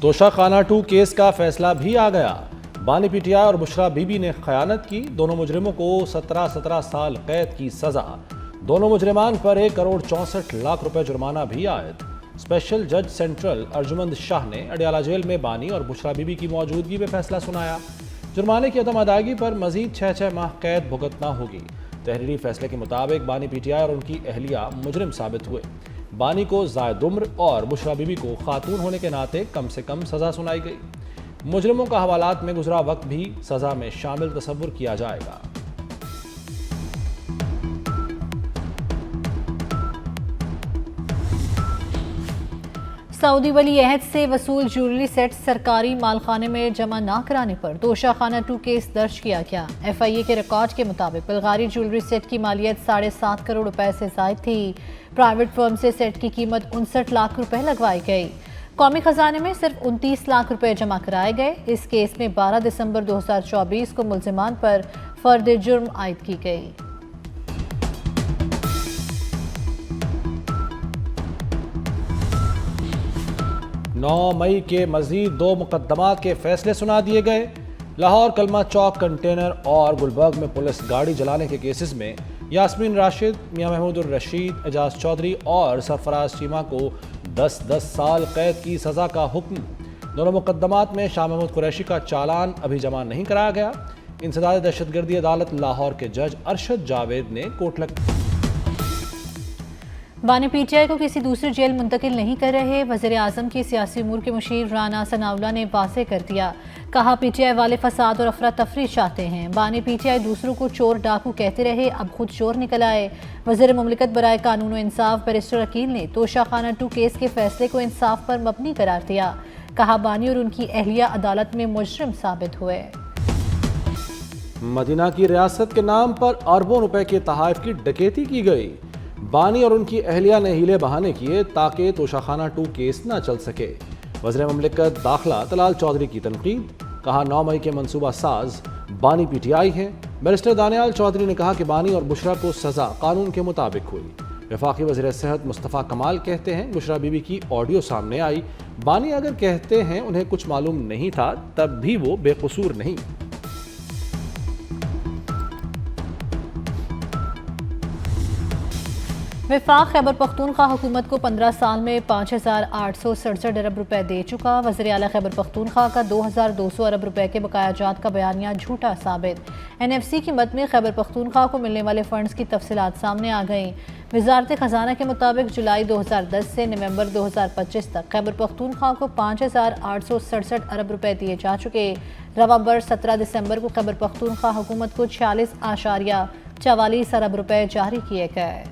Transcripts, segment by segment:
Toshakhana 2 case का फैसला भी आ गया। बानी पीटीआई और बुशरा बीबी ने खयानत की। दोनों मुजरिमों को 17 साल कैद की सजा। दोनों मुजरिमान पर 1,64,00,000 रुपए जुर्माना भी आयद। स्पेशल जज सेंट्रल अर्जुमंद शाह ने अडियाला जेल में बानी और बुशरा बीबी की मौजूदगी में फैसला सुनाया। जुर्माने की अदम अदायगी पर मजीद 6 माह कैद भुगतना होगी। तहरीरी फैसले के मुताबिक बानी पीटीआई और उनकी अहलिया मुजरिम साबित हुए। बानी को जायद उम्र और बुशरा बीबी को खातून होने के नाते कम से कम सजा सुनाई गई। मुजरिमों का हवालात में गुजरा वक्त भी सजा में शामिल तस्वुर किया जाएगा। सऊदी वली अहद से वसूल ज्वेलरी सेट सरकारी मालखाने में जमा न कराने पर तोशाखाना 2 केस दर्ज किया गया। FIA के रिकॉर्ड के मुताबिक बल्गारी ज्वेलरी सेट की मालियत 7.5 करोड़ रुपए से जायद थी। प्राइवेट फर्म से सेट की कीमत 59 लाख रुपए लगवाई गई। कौमी खजाने में सिर्फ 29 लाख रुपए जमा कराए गए। इस केस में 12 दिसंबर 2024 को मुल्जिमान पर फर्द जुर्म आयद की गई। 9 मई के मजीद 2 मुकदमात के फैसले सुना दिए गए। लाहौर कलमा चौक कंटेनर और गुलबर्ग में पुलिस गाड़ी जलाने के केसेस में यास्मीन राशिद, मियां महमूद उर रशीद, एजाज चौधरी और सरफराज चीमा को 10-10 साल कैद की सजा का हुक्म। दोनों मुकदमात में शाह महमूद कुरैशी का चालान अभी जमा नहीं कराया गया। इंसदाद दहशतगर्दी अदालत लाहौर के जज अरशद जावेद ने कोटलक बानी पीटीआई को किसी दूसरी जेल मुंतकिल नहीं कर रहे। वज़ीर आज़म की सियासी उमूर के मुशीर राना सनाउल्लाह ने वाज़ेह कर दिया। कहा पीटीआई वाले फसाद और अफरा तफरी चाहते हैं। बानी पीटीआई दूसरों को चोर डाकू कहते रहे, अब खुद चोर निकल आए। वज़ीर मुमलिकत बराए कानून व इंसाफ बैरिस्टर अकील ने तोशाखाना 2 केस के फैसले को इंसाफ पर मबनी करार दिया। कहा बानी और उनकी अहलिया अदालत में मुजरिम साबित हुए। मदीना की रियासत के नाम पर अरबों रुपए के तहाइफ की डकैती की गई। बानी और उनकी अहलिया ने हीले बहाने किए ताकि तोशाखाना 2 केस न चल सके। वज़ीर मुमलिकत दाखिला तलाल चौधरी की तनकीद। कहा 9 मई के मनसूबा साज बानी पीटीआई हैं। बैरिस्टर दानियाल चौधरी ने कहा कि बानी और बुशरा को सजा कानून के मुताबिक हुई। वफाकी वज़ीर सेहत मुस्तफ़ा कमाल कहते हैं बुशरा बीबी की ऑडियो सामने आई। बानी अगर कहते हैं उन्हें कुछ मालूम नहीं था तब भी वो बेकसूर नहीं। वफाक खैबर पख्तूनख्वा हुकूमत को 15 साल में 5,867 अरब रुपए दे चुका। वज़ीर आला खैबर पख्तूनख्वा का 2,200 अरब रुपए के बकायाजात का बयानिया झूठा साबित। NFC की मद में खैबर पख्तूनख्वा को मिलने वाले फंड्स की तफसीलात सामने आ गई। वजारत खजाना के मुताबिक जुलाई 2010 से नवंबर 2025 तक खैबर पख्तूनख्वा को 5,867 अरब रुपए दिए जा चुके। रवा बर्स 17 दिसंबर को खैबर पख्तूनख्वा हुकूमत को 46.44 अरब रुपए जारी किए गए।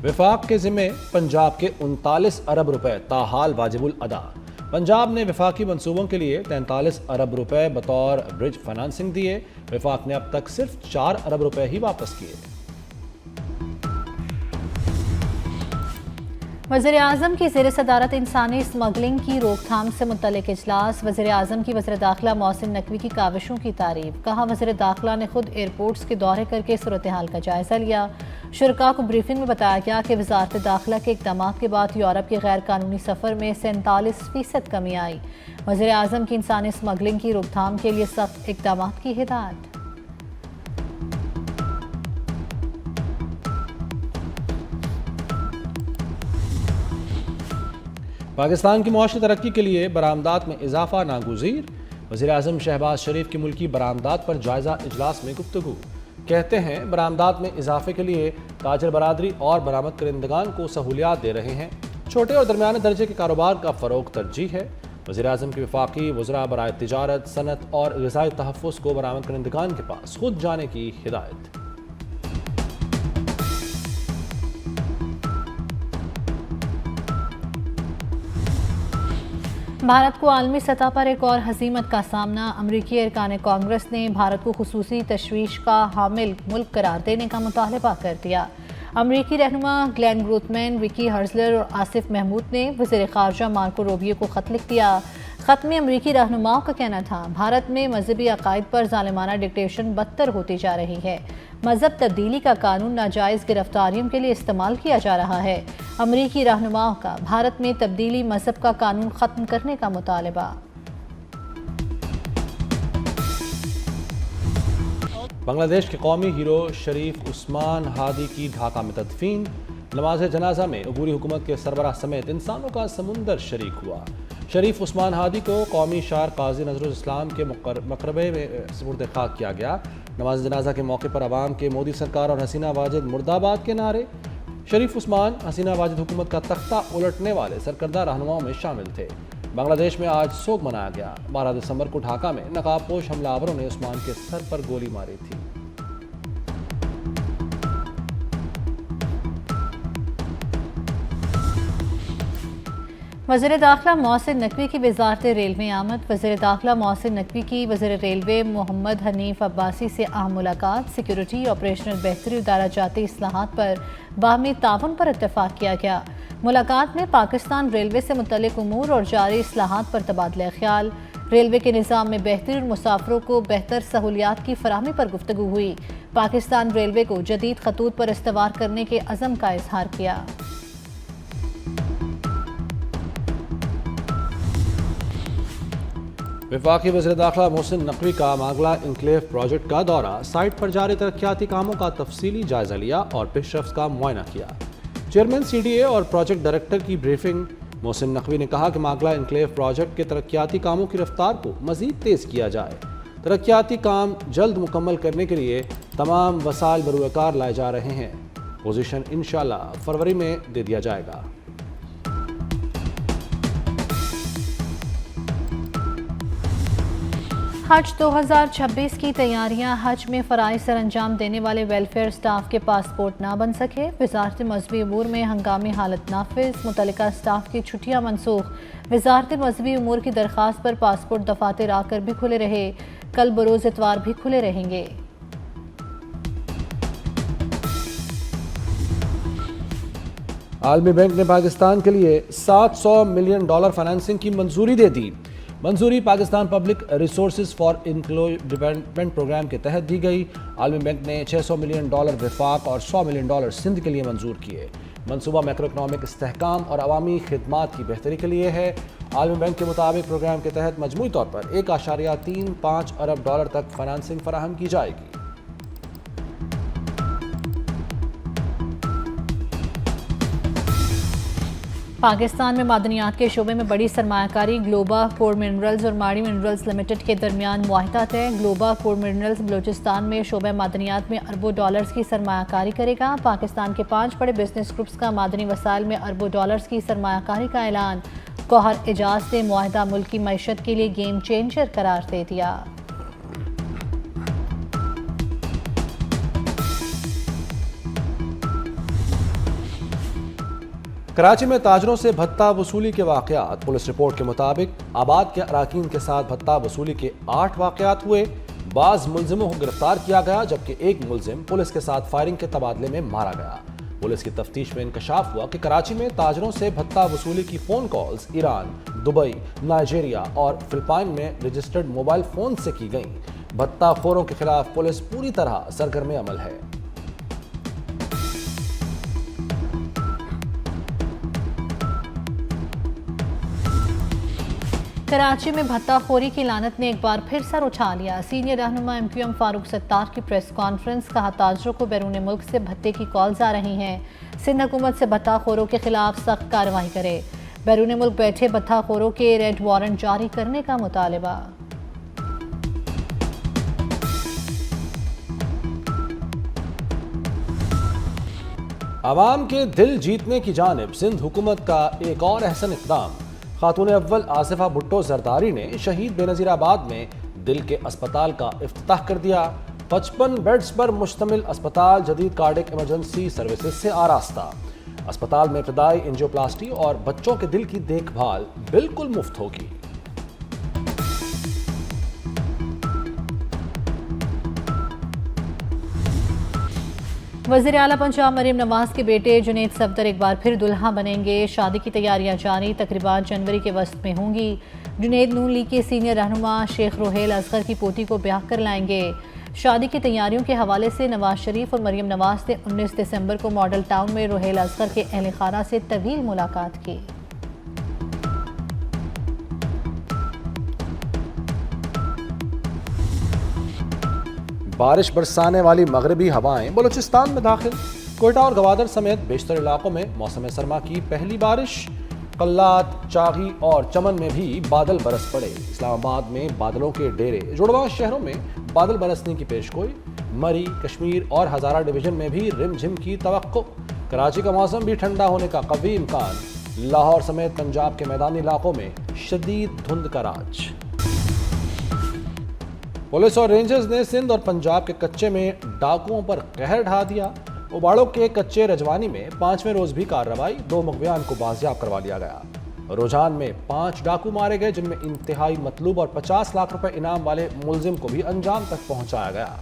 वफाक के ज़िम्मे पंजाब के 39 अरब रुपए ताहाल वाजिबुल अदा। पंजाब ने वफाकी मंसूबों के लिए 43 अरब रुपए बतौर ब्रिज फाइनेंसिंग दिए। वफाक ने अब तक सिर्फ 4 अरब रुपए ही वापस किए। वज़ीर आज़म की ज़ेर सदारत इंसानी स्मगलिंग की रोकथाम से मुतल्लिक़ इजलास। वज़ीर आज़म की वज़ीर दाखिला मोहसिन नकवी की काविशों की तारीफ। कहा वज़ीर दाखिला ने खुद एयरपोर्ट्स के दौरे करके सूरत हाल का जायज़ा लिया। शुरका को ब्रीफिंग में बताया गया कि वज़ारत दाखिला के इक़दाम के बाद यूरोप के गैर कानूनी सफ़र में 47% कमी आई। वज़ीर आज़म की इंसानी स्मगलिंग की रोकथाम के लिए सख्त इक़दाम की हिदायत। पाकिस्तान की मुआशी तरक्की के लिए बरामदात में इजाफा नागुज़ीर। वज़ीर आज़म शहबाज शरीफ की मुल्की बरामदात पर जायज़ा इजलास में गुफ्तगू। कहते हैं बरामदात में इजाफे के लिए ताजर बरादरी और बरामद करंदगान को सहूलियात दे रहे हैं। छोटे और दरमियाने दर्जे के कारोबार का फ़रोग़ तरजीह है। वज़ीर आज़म की वफाकी वज़रा बराए तिजारत, सनत और ग़िज़ाई तहफ़्फ़ुज़ को बरामद करंदगान के पास खुद जाने की हिदायत। भारत को आलमी सतह पर एक और हज़ीमत का सामना। अमरीकी अरकान कांग्रेस ने भारत को खुसूसी तशवीश का हामिल मुल्क करार देने का मुतालबा कर दिया। अमरीकी रहनुमा ग्लेन ग्रोथमैन, विकी हर्जलर और आसिफ महमूद ने वज़ीर ख़ारजा मार्को रूबियो को ख़त लिख दिया। खत में अमरीकी रहनुमाओं का कहना था, भारत में मजहबी अकायद पर जालिमाना डिक्टेशन बदतर होती जा रही है। मजहब तब्दीली का कानून नाजायज़ गिरफ्तारियों के लिए इस्तेमाल किया जा रहा है। अमरीकी रहनुमाओं का भारत में तब्दीली मजहब का कानून ख़त्म करने का मुतालबा। बांग्लादेश के कौमी हीरो शरीफ उस्मान हादी की ढाका में तदफीन। नमाज जनाजा में अबूरी हुकूमत के सरबराह समेत इंसानों का समुंदर शरीक हुआ। शरीफ उस्मान हादी को कौमी शार काजी नजरुल इस्लाम के मकरबे में सुपुर्द खाक किया गया। नमाज जनाजा के मौके पर आवाम के मोदी सरकार और हसीना वाजिद मुर्दाबाद के नारे। शरीफ उस्मान हसीना वाजिद हुकूमत का तख्ता उलटने वाले सरकर्दा रहनुमाओं में शामिल थे। बांग्लादेश में आज सोग मनाया गया। 12 दिसंबर को ढाका में नकाबपोश हमलावरों ने उस्मान के सर पर गोली मारी थी। वज़ीर दाखिला मोहसिन नकवी की वज़ारत रेलवे आमद। वज़ीर दाखिला मोहसिन नकवी की वज़ीर रेलवे मोहम्मद हनीफ अब्बासी से अहम मुलाकात। सिक्योरिटी ऑपरेशनल बेहतरी उदारा जाती इस्लाहात पर बाहमी ताउन पर इत्तफाक किया गया। मुलाकात में पाकिस्तान रेलवे से मुतल्लिक उमूर और जारी इस्लाहात पर तबादला ख्याल, रेलवे के निज़ाम में बेहतरी और मुसाफिरों को बेहतर सहूलियात की फराहमी पर गुफ्तगू हुई। पाकिस्तान रेलवे को जदीद खतूत पर इस्तवार करने के अज़म का इजहार किया। वफाकी वज़ीर दाखिला मोहसिन नकवी का मांगला इंक्लेव प्रोजेक्ट का दौरा। साइट पर जारी तरक्याती कामों का तफसीली जायजा लिया और पेशरफ्त का मुआयना किया। चेयरमैन CDA और प्रोजेक्ट डायरेक्टर की ब्रीफिंग। मोहसिन नकवी ने कहा कि मांगला इंक्लेव प्रोजेक्ट के तरक्याती कामों की रफ्तार को मजीद तेज़ किया जाए। तरक्याती काम जल्द मुकम्मल करने के लिए तमाम वसाइल बरूकार लाए जा रहे हैं। पोजीशन इंशाअल्लाह फरवरी में दे दिया जाएगा। हज 2026 की तैयारियां। हज में फ़राइज़ सर अंजाम देने वाले वेलफेयर स्टाफ के पासपोर्ट ना बन सके। वज़ारत मज़हबी उमूर में हंगामी हालत नाफिज। मुतल्लिका स्टाफ की छुट्टियां मनसूख। वज़ारत मज़हबी उमूर की दरख्वास्त पर पासपोर्ट दफातर आकर भी खुले रहे। कल बरोज़ इतवार भी खुले रहेंगे। आलमी बैंक ने पाकिस्तान के लिए $700 मिलियन फाइनेंसिंग की मंजूरी दे दी। मंजूरी Pakistan public resources for inclusive development programme के तहत दी गई। आलमी बैंक ने $600 मिलियन वफाक और $100 मिलियन सिंध के लिए मंजूर किए। मनसूबा मैक्रो इकनॉमिक इस्तेहकाम और अवामी खिदमात की बेहतरी के लिए है। आलमी बैंक के मुताबिक प्रोग्राम के तहत मजमूई तौर पर $1.35 अरब तक फाइनेंसिंग फराहम की जाएगी। पाकिस्तान में मादनियात के शोबे में बड़ी सरमायाकारी। ग्लोबा कोर मिनरल्स और माड़ी मिनरल्स लिमिटेड के दरमियान मुआहिदा तय। ग्लोबा कोर मिनरल्स बलूचिस्तान में शोबे मादनियात में अरबों डॉलर्स की सरमायाकारी करेगा। पाकिस्तान के 5 बड़े बिजनेस ग्रुप्स का मादनी वसाइल में अरबों डॉलर्स की सरमायाकारी का ऐलान। गौहर एजाज ने मुआहिदा मुल्क की मईशत के लिए गेम चेंजर करार दे दिया। कराची में ताजरों से भत्ता वसूली के वाकयात। पुलिस रिपोर्ट के मुताबिक आबाद के अराकीन के साथ भत्ता वसूली के 8 वाकयात हुए। बाज मुलजिमों को गिरफ्तार किया गया, जबकि एक मुलजिम पुलिस के साथ फायरिंग के तबादले में मारा गया। पुलिस की तफ्तीश में इंकशाफ हुआ कि कराची में ताजरों से भत्ता वसूली की phone calls Iran, Dubai, Nigeria और फिलिपाइन में रजिस्टर्ड मोबाइल फ़ोन से की गई। भत्ताखोरों के खिलाफ पुलिस पूरी तरह सरगर्म अमल है। कराची में भत्ताखोरी की लानत ने एक बार फिर सर उठा लिया। सीनियर रहनुमा MQM फारूक सत्तार की प्रेस कॉन्फ्रेंस। कहा, ताजरों को बैरून मुल्क से भत्ते की कॉल्स आ रही हैं। सिंध हुकूमत से भत्ताखोरों के खिलाफ सख्त कार्रवाई करे। बैरून मुल्क बैठे भत्ताखोरों के रेड वारंट जारी करने का मुतालबा। आवाम के दिल जीतने की जानिब सिंध हुकूमत का एक और अहसन इक़दाम। खातून अव्वल आसिफा भुट्टो जरदारी ने शहीद बेनज़ीराबाद में दिल के अस्पताल का इफ्तिताह कर दिया। 55 बेड्स पर मुश्तमिल अस्पताल जदीद कार्डिक इमरजेंसी सर्विसेज से आरास्ता। अस्पताल में इब्तदाई एंजियोप्लास्टी और बच्चों के दिल की देखभाल बिल्कुल मुफ्त होगी। वज़ीर आला पंजाब मरीम नवाज के बेटे जुनैद सफदर एक बार फिर दुल्हा बनेंगे। शादी की तैयारियां जारी। तकरीबान जनवरी के वस्त में होंगी। जुनैद नून लीग के सीनियर रहनुमा शेख रोहेल असगर की पोती को ब्याह कर लाएंगे। शादी की तैयारियों के हवाले से नवाज शरीफ और मरियम नवाज ने 19 दिसंबर को मॉडल टाउन में रोहेल असगर के अहल खाना से तवील मुलाकात की। बारिश बरसाने वाली मगरबी हवाएं बलूचिस्तान में दाखिल। कोयटा और गवादर समेत बेशतर इलाकों में मौसम सरमा की पहली बारिश। कल्लात, चागी और चमन में भी बादल बरस पड़े। इस्लामाबाद में बादलों के डेरे। जुड़वा शहरों में बादल बरसने की पेशगोई। मरी, कश्मीर और हजारा डिवीजन में भी रिमझिम की तवक्को। कराची का मौसम भी ठंडा होने का कवी इम्कान। लाहौर समेत पंजाब के मैदानी इलाकों में शदीद धुंध का राज। पुलिस और रेंजर्स ने सिंध और पंजाब के कच्चे में डाकुओं पर कहर ढा दिया। उबाड़ों के कच्चे रजवानी में 5वें रोज भी कार्रवाई। 2 मुखबियान को बाजियाब करवा लिया गया। रुझान में 5 डाकू मारे गए, जिनमें इंतहाई मतलूब और 50 लाख रुपए इनाम वाले मुलजिम को भी अंजाम तक पहुंचाया गया।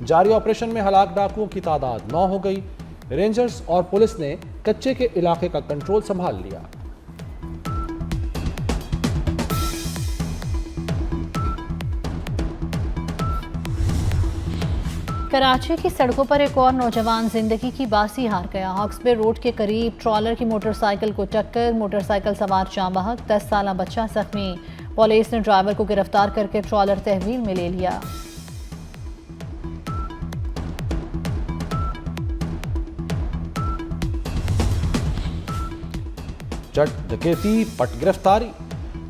जारी ऑपरेशन में हलाक डाकुओं की तादाद 9 हो गई। रेंजर्स और पुलिस ने कच्चे के इलाके का कंट्रोल संभाल लिया। कराची की सड़कों पर एक और नौजवान जिंदगी की बासी हार गया। हॉक्सबे रोड के करीब ट्रॉलर की मोटरसाइकिल को टक्कर। मोटरसाइकिल सवार जाँ बहक, 10 साला बच्चा जख्मी। पुलिस ने ड्राइवर को गिरफ्तार करके ट्रॉलर तहवील में ले लिया। जट डकैती पट गिरफ्तारी।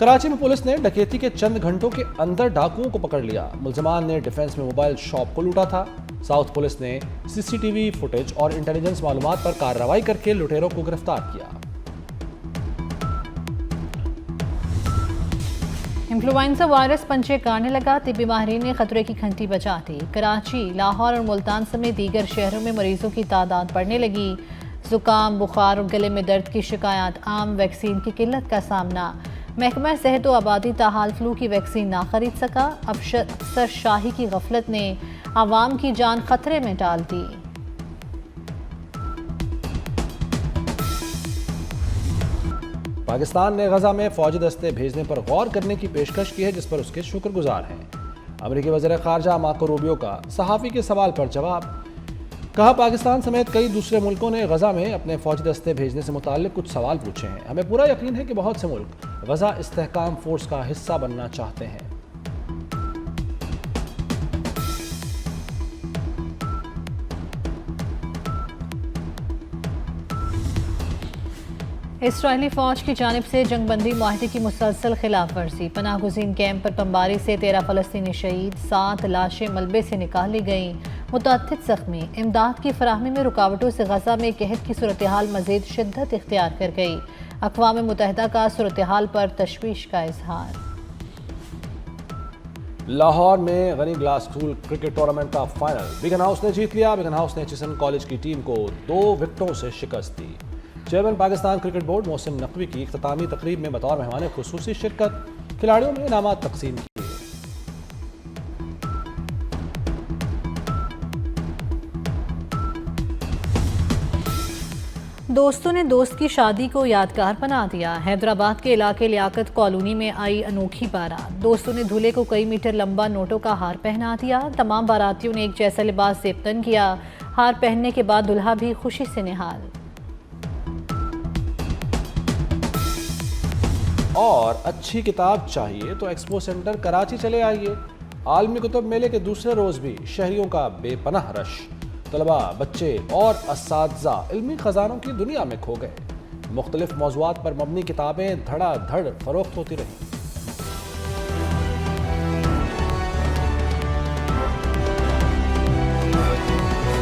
कराची में पुलिस ने डकैती के चंद घंटों के अंदर डाकुओं को पकड़ लिया। मुलजमान ने डिफेंस में मोबाइल शॉप को लूटा था। साउथ पुलिस ने सीसीटीवी फुटेज और इंटेलिजेंस मालूमात पर कार्रवाई करके लुटेरों को गिरफ्तार किया। इन्फ्लुएंजा वायरस पंचे गाड़ने लगा। तिब्बी माहिरीन ने खतरे की घंटी बजा दी। कराची, लाहौर और मुल्तान समेत दीगर शहरों में मरीजों की तादाद बढ़ने लगी। जुकाम, बुखार और गले में दर्द की शिकायत आम। वैक्सीन की किल्लत का सामना। महकमा सेहत व आबादी ताहाल फ्लू की वैक्सीन ना खरीद सका। अफसर शाही की गफलत ने आवाम की जान खतरे में डाल दी। पाकिस्तान ने गजा में फौजी दस्ते भेजने पर गौर करने की पेशकश की है, जिस पर उसके शुक्रगुजार हैं। अमेरिकी वज़ीर ख़ारजा मार्को रूबियो का सहाफ़ी के सवाल पर जवाब। कहा, पाकिस्तान समेत कई दूसरे मुल्कों ने गजा में अपने फौजी दस्ते भेजने से मुताल्लिक कुछ सवाल पूछे हैं। हमें पूरा यकीन है कि बहुत से मुल्क गजा इस्तेहकाम फोर्स का हिस्सा बनना चाहते हैं। इसराइली फौज की जानिब से जंगबंदी माहिदे की मुसलसल खिलाफ वर्जी। पनाहगुज़ीन कैंप पर बमबारी से 13 फ़लस्तीनी शहीद। 7 लाशें मलबे से निकाली गईं। मुतअद्दिद ज़ख्मी। इमदाद की फराहमी में रुकावटों से गजा में कहत की सूरत हाल मज़ीद शिद्दत इख्तियार कर गई। अक़वाम मुत्तहिदा का सूरत हाल पर तशवीश का इजहार। लाहौर में Ghani Glass school cricket tournament का फाइनल बिगन हाउस ने जीत लिया। बिगन हाउस ने एचिसन कॉलेज की टीम को 2 विकेटों से शिकस्त दी। Chairman Pakistan cricket board Mohsin Naqvi की इख्तितामी तकरीब में बतौर मेहमान खुसूसी शिरकत। खिलाड़ियों में इनामात तकसीम किए। दोस्तों ने दोस्त की शादी को यादगार बना दिया। हैदराबाद के इलाके लियाकत कॉलोनी में आई अनोखी बारात। दोस्तों ने दूल्हे को कई मीटर लंबा नोटों का हार पहना दिया। तमाम बारातियों ने एक जैसा लिबास ज़ेबतन किया। हार पहनने के बाद दुल्हा भी खुशी से निहाल। और अच्छी किताब चाहिए तो एक्सपो सेंटर कराची चले आइए। आलमी कुतुब मेले के दूसरे रोज भी शहरियों का बेपनाह रश। तलबा, बच्चे और असातिज़ा इल्मी खजानों की दुनिया में खो गए। मुख्तलिफ मौज़ूआत पर मबनी किताबें धड़ाधड़ फरोख्त होती रहीं।